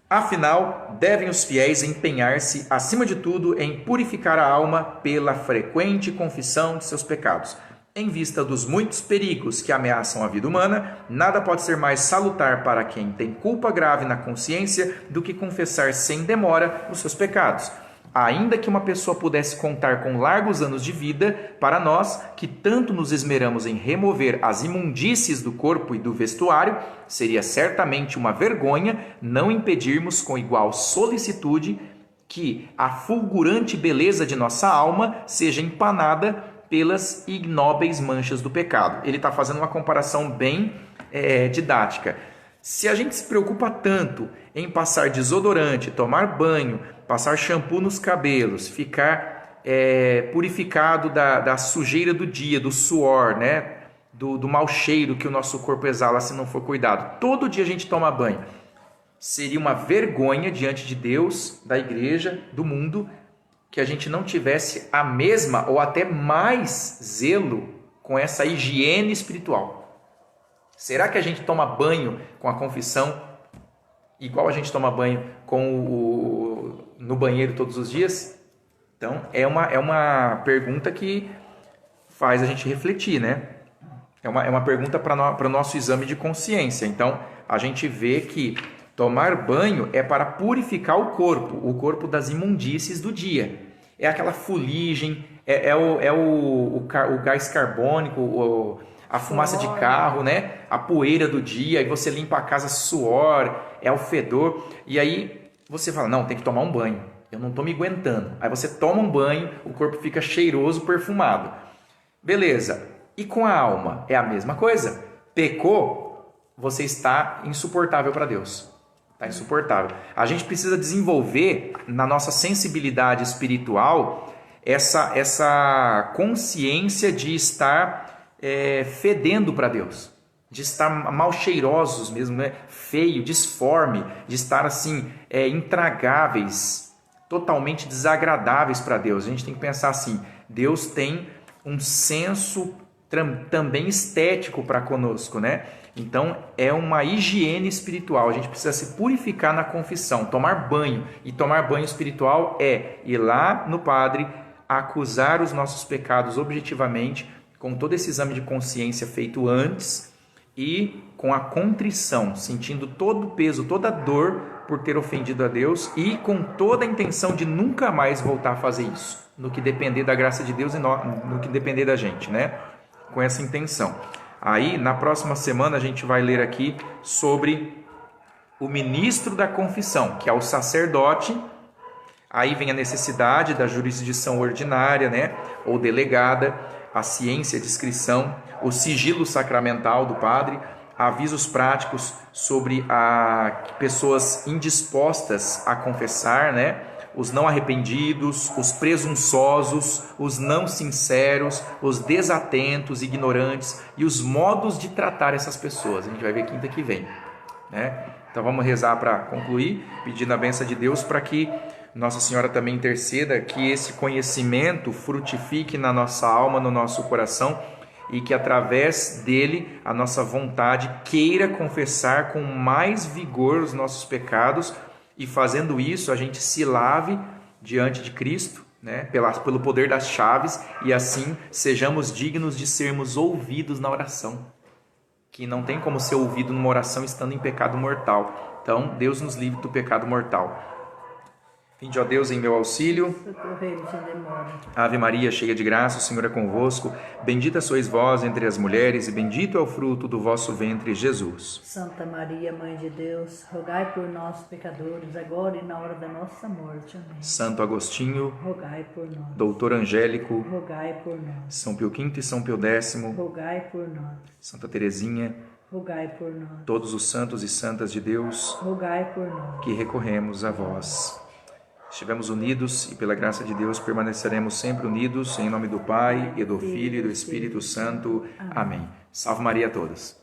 Afinal, devem os fiéis empenhar-se, acima de tudo, em purificar a alma pela frequente confissão de seus pecados. Em vista dos muitos perigos que ameaçam a vida humana, nada pode ser mais salutar para quem tem culpa grave na consciência do que confessar sem demora os seus pecados. Ainda que uma pessoa pudesse contar com largos anos de vida, para nós, que tanto nos esmeramos em remover as imundícies do corpo e do vestuário, seria certamente uma vergonha não impedirmos com igual solicitude que a fulgurante beleza de nossa alma seja empanada pelas ignóbeis manchas do pecado. Ele está fazendo uma comparação bem didática. Se a gente se preocupa tanto em passar desodorante, tomar banho, passar shampoo nos cabelos, ficar purificado da sujeira do dia, do suor, né? do mau cheiro que o nosso corpo exala se não for cuidado. Todo dia a gente toma banho. Seria uma vergonha diante de Deus, da igreja, do mundo, que a gente não tivesse a mesma ou até mais zelo com essa higiene espiritual. Será que a gente toma banho com a confissão igual a gente toma banho no banheiro todos os dias? Então, é uma pergunta que faz a gente refletir, né? É uma pergunta para o nosso exame de consciência. Então, a gente vê que tomar banho é para purificar o corpo das imundícies do dia. É aquela fuligem, o gás carbônico, a fumaça de carro, né? A poeira do dia, aí você limpa a casa, suor, é o fedor. E aí você fala, não, tem que tomar um banho. Eu não estou me aguentando. Aí você toma um banho, o corpo fica cheiroso, perfumado. Beleza. E com a alma? É a mesma coisa. Pecou, você está insuportável para Deus. Está insuportável. A gente precisa desenvolver na nossa sensibilidade espiritual essa consciência de estar fedendo para Deus, de estar mal cheirosos mesmo, né? Feio, disforme, de estar assim, intragáveis, totalmente desagradáveis para Deus. A gente tem que pensar assim, Deus tem um senso também estético para conosco, né? Então é uma higiene espiritual, a gente precisa se purificar na confissão, tomar banho, e tomar banho espiritual é ir lá no padre, acusar os nossos pecados objetivamente, com todo esse exame de consciência feito antes, e com a contrição, sentindo todo o peso, toda a dor por ter ofendido a Deus, e com toda a intenção de nunca mais voltar a fazer isso, no que depender da graça de Deus e no que depender da gente, né? Com essa intenção. Aí, na próxima semana, a gente vai ler aqui sobre o ministro da confissão, que é o sacerdote. Aí vem a necessidade da jurisdição ordinária, né, ou delegada, a ciência de inscrição, o sigilo sacramental do padre, avisos práticos sobre pessoas indispostas a confessar, né, os não arrependidos, os presunçosos, os não sinceros, os desatentos, ignorantes e os modos de tratar essas pessoas. A gente vai ver quinta que vem, né? Então vamos rezar para concluir, pedindo a bênção de Deus para que Nossa Senhora também interceda, que esse conhecimento frutifique na nossa alma, no nosso coração, e que através dele a nossa vontade queira confessar com mais vigor os nossos pecados, e fazendo isso a gente se lave diante de Cristo, né, pelo poder das chaves, e assim sejamos dignos de sermos ouvidos na oração, que não tem como ser ouvido numa oração estando em pecado mortal. Então Deus nos livre do pecado mortal. Vinde, ó Deus, em meu auxílio. Socorrei-me sem demora. Ave Maria, cheia de graça, o Senhor é convosco. Bendita sois vós entre as mulheres, e bendito é o fruto do vosso ventre, Jesus. Santa Maria, Mãe de Deus, rogai por nós, pecadores, agora e na hora da nossa morte. Amém. Santo Agostinho, Rogai por nós. Doutor Angélico, Rogai por nós. São Pio V e São Pio X, Rogai por nós. Santa Teresinha, Rogai por nós. todos os santos e santas de Deus, Rogai por nós. que recorremos a vós. Estivemos unidos e pela graça de Deus permaneceremos sempre unidos, em nome do Pai, e do Filho e do Espírito Santo. Amém. Salve Maria a todos.